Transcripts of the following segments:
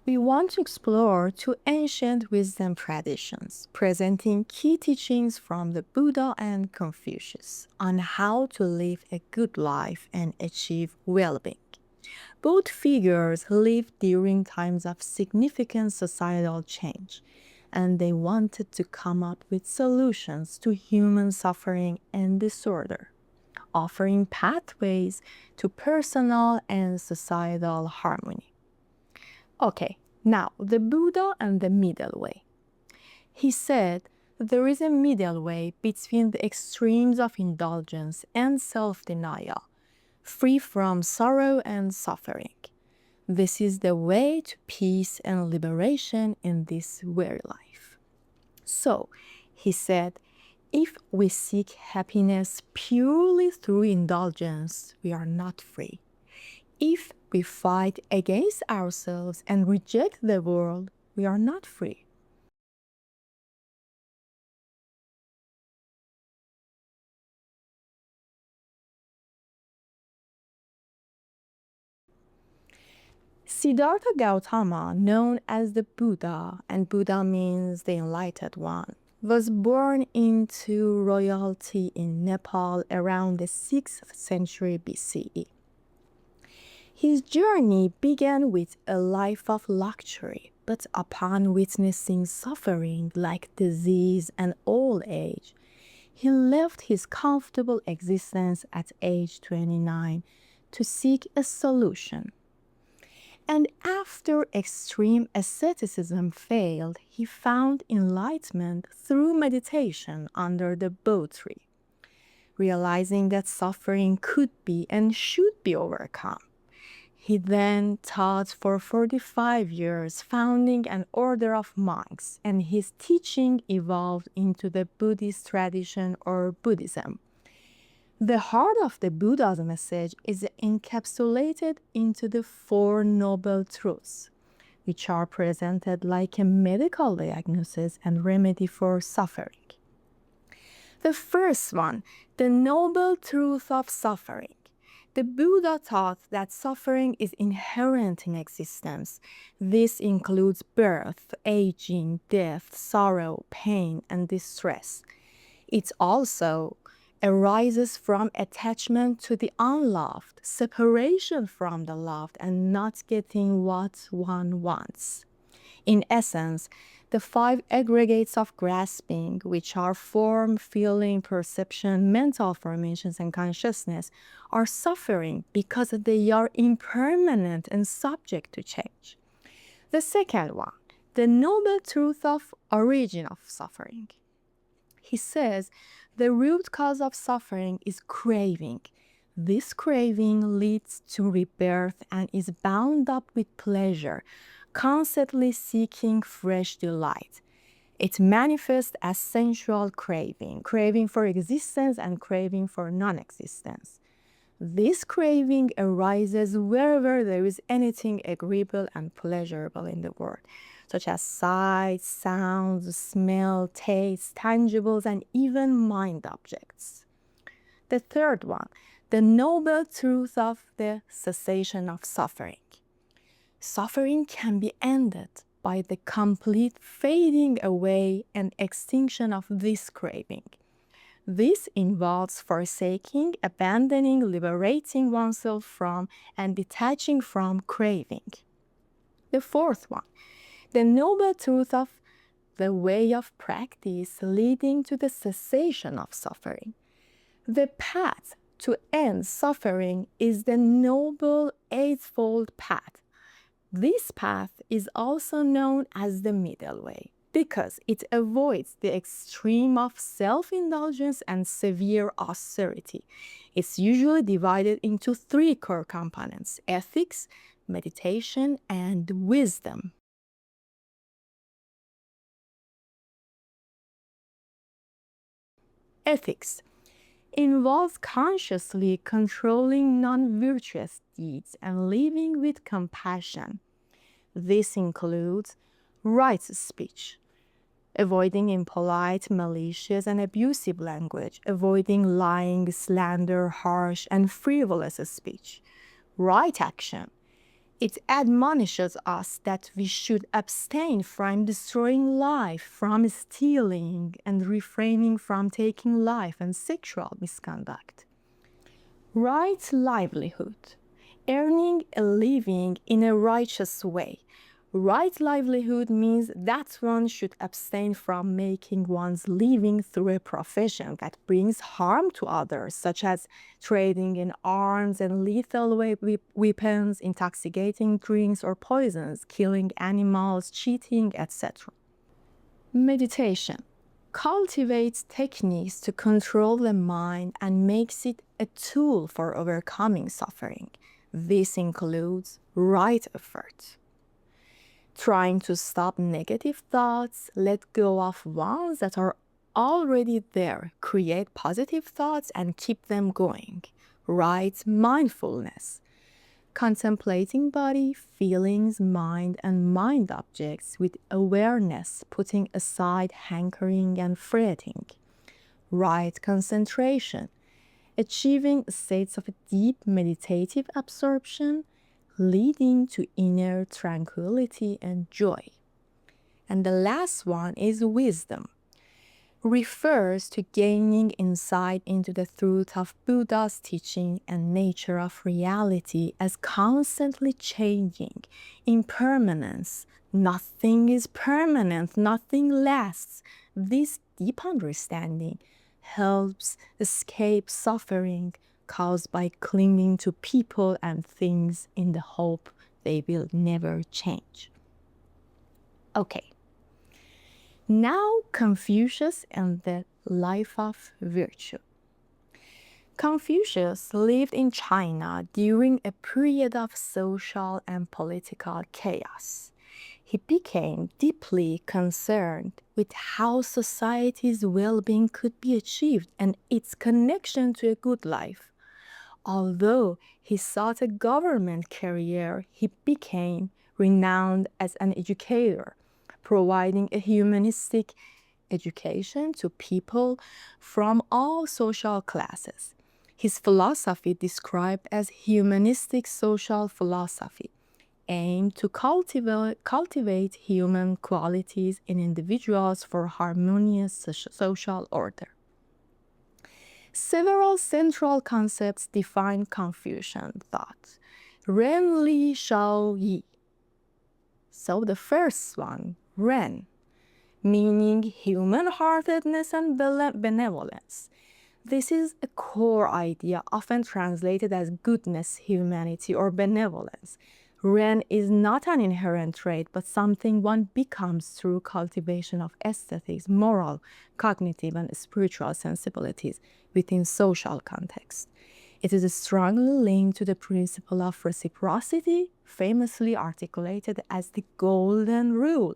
we want to explore two ancient wisdom traditions presenting key teachings from the Buddha and Confucius on how to live a good life and achieve well-being. Both figures lived during times of significant societal change, and they wanted to come up with solutions to human suffering and disorder, offering pathways to personal and societal harmony. Okay, now the Buddha and the middle way. He said there is a middle way between the extremes of indulgence and self-denial, free from sorrow and suffering. This is the way to peace and liberation in this weary life. So, he said, if we seek happiness purely through indulgence, we are not free. If we fight against ourselves and reject the world, we are not free. Siddhartha Gautama, known as the Buddha, and Buddha means the enlightened one, was born into royalty in Nepal around the 6th century BCE. His journey began with a life of luxury, but upon witnessing suffering like disease and old age, he left his comfortable existence at age 29 to seek a solution. And after extreme asceticism failed, he found enlightenment through meditation under the Bo tree, realizing that suffering could be and should be overcome. He then taught for 45 years, founding an order of monks, and his teaching evolved into the Buddhist tradition or Buddhism. The heart of the Buddha's message is encapsulated into the Four Noble Truths, which are presented like a medical diagnosis and remedy for suffering. The first one, the noble truth of suffering. The Buddha taught that suffering is inherent in existence. This includes birth, aging, death, sorrow, pain, and distress. It also arises from attachment to the unloved, separation from the loved, and not getting what one wants. In essence, the five aggregates of grasping, which are form, feeling, perception, mental formations, and consciousness, are suffering because they are impermanent and subject to change. The second one, the noble truth of origin of suffering. He says the root cause of suffering is craving. This craving leads to rebirth and is bound up with pleasure, constantly seeking fresh delight. It manifests as sensual craving, craving for existence and craving for non-existence. This craving arises wherever there is anything agreeable and pleasurable in the world, such as sights, sounds, smell, tastes, tangibles, and even mind objects. The third one, the noble truth of the cessation of suffering. Suffering can be ended by the complete fading away and extinction of this craving. This involves forsaking, abandoning, liberating oneself from, and detaching from craving. The fourth one, the noble truth of the way of practice leading to the cessation of suffering. The path to end suffering is the noble eightfold path. This path is also known as the middle way because it avoids the extreme of self-indulgence and severe austerity. It's usually divided into three core components: ethics, meditation, and wisdom. Ethics involves consciously controlling non-virtuous deeds and living with compassion. This includes right speech, avoiding impolite, malicious, and abusive language, avoiding lying, slander, harsh, and frivolous speech. Right action, It admonishes us that we should abstain from destroying life, from stealing, and refraining from taking life and sexual misconduct. Right livelihood, earning a living in a righteous way. Right livelihood means that one should abstain from making one's living through a profession that brings harm to others, such as trading in arms and lethal weapons, intoxicating drinks or poisons, killing animals, cheating, etc. Meditation cultivates techniques to control the mind and makes it a tool for overcoming suffering. This includes right effort, trying to stop negative thoughts, let go of ones that are already there, create positive thoughts and keep them going. Right mindfulness, contemplating body, feelings, mind, and mind objects with awareness, putting aside hankering and fretting. Right concentration, achieving states of deep meditative absorption, leading to inner tranquility and joy. And the last one is wisdom, refers to gaining insight into the truth of Buddha's teaching and nature of reality as constantly changing, impermanence. Nothing is permanent, nothing lasts. This deep understanding helps escape suffering caused by clinging to people and things in the hope they will never change. Okay. Now, Confucius and the life of virtue. Confucius lived in China during a period of social and political chaos. He became deeply concerned with how society's well-being could be achieved and its connection to a good life. Although he sought a government career, he became renowned as an educator, providing a humanistic education to people from all social classes. His philosophy, described as humanistic social philosophy, aimed to cultivate human qualities in individuals for harmonious social order. Several central concepts define Confucian thought. Ren Li Shao Yi. So the first one, Ren, meaning human-heartedness and benevolence. This is a core idea, often translated as goodness, humanity, or benevolence. Ren is not an inherent trait, but something one becomes through cultivation of aesthetics, moral, cognitive, and spiritual sensibilities within social context. It is strongly linked to the principle of reciprocity, famously articulated as the golden rule.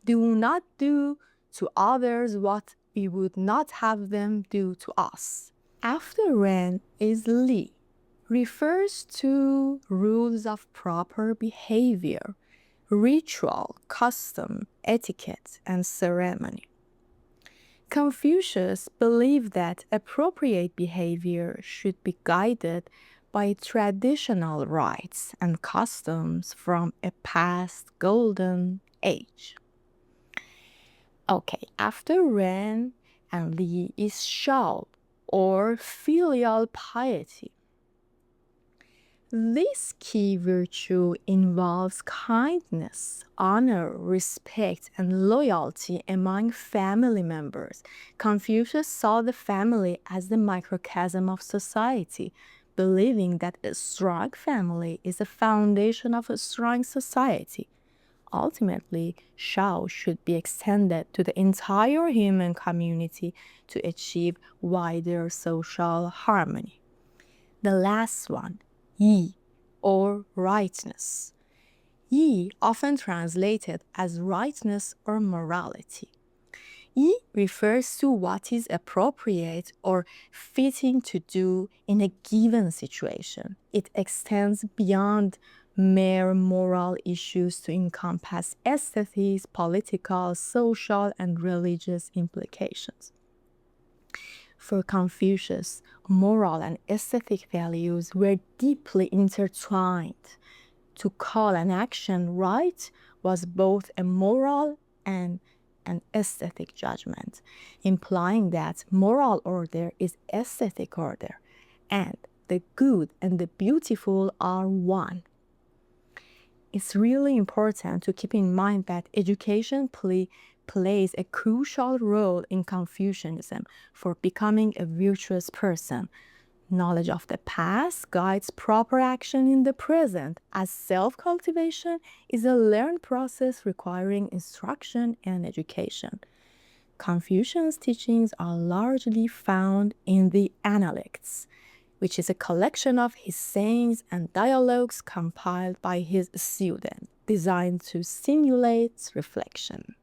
Do not do to others what we would not have them do to us. After Ren is Li, refers to rules of proper behavior, ritual, custom, etiquette, and ceremony. Confucius believed that appropriate behavior should be guided by traditional rites and customs from a past golden age. Okay, after Ren and Li is Shao, or filial piety. This key virtue involves kindness, honor, respect, and loyalty among family members. Confucius saw the family as the microcosm of society, believing that a strong family is the foundation of a strong society. Ultimately, Shao should be extended to the entire human community to achieve wider social harmony. The last one, Yi, or rightness. Yi, often translated as rightness or morality. Yi refers to what is appropriate or fitting to do in a given situation. It extends beyond mere moral issues to encompass aesthetics, political, social, and religious implications. For Confucius, moral and aesthetic values were deeply intertwined. To call an action right was both a moral and an aesthetic judgment, implying that moral order is aesthetic order, and the good and the beautiful are one. It's really important to keep in mind that education plays a crucial role in Confucianism for becoming a virtuous person. Knowledge of the past guides proper action in the present, as self-cultivation is a learned process requiring instruction and education. Confucian's teachings are largely found in the Analects, which is a collection of his sayings and dialogues compiled by his students, designed to stimulate reflection.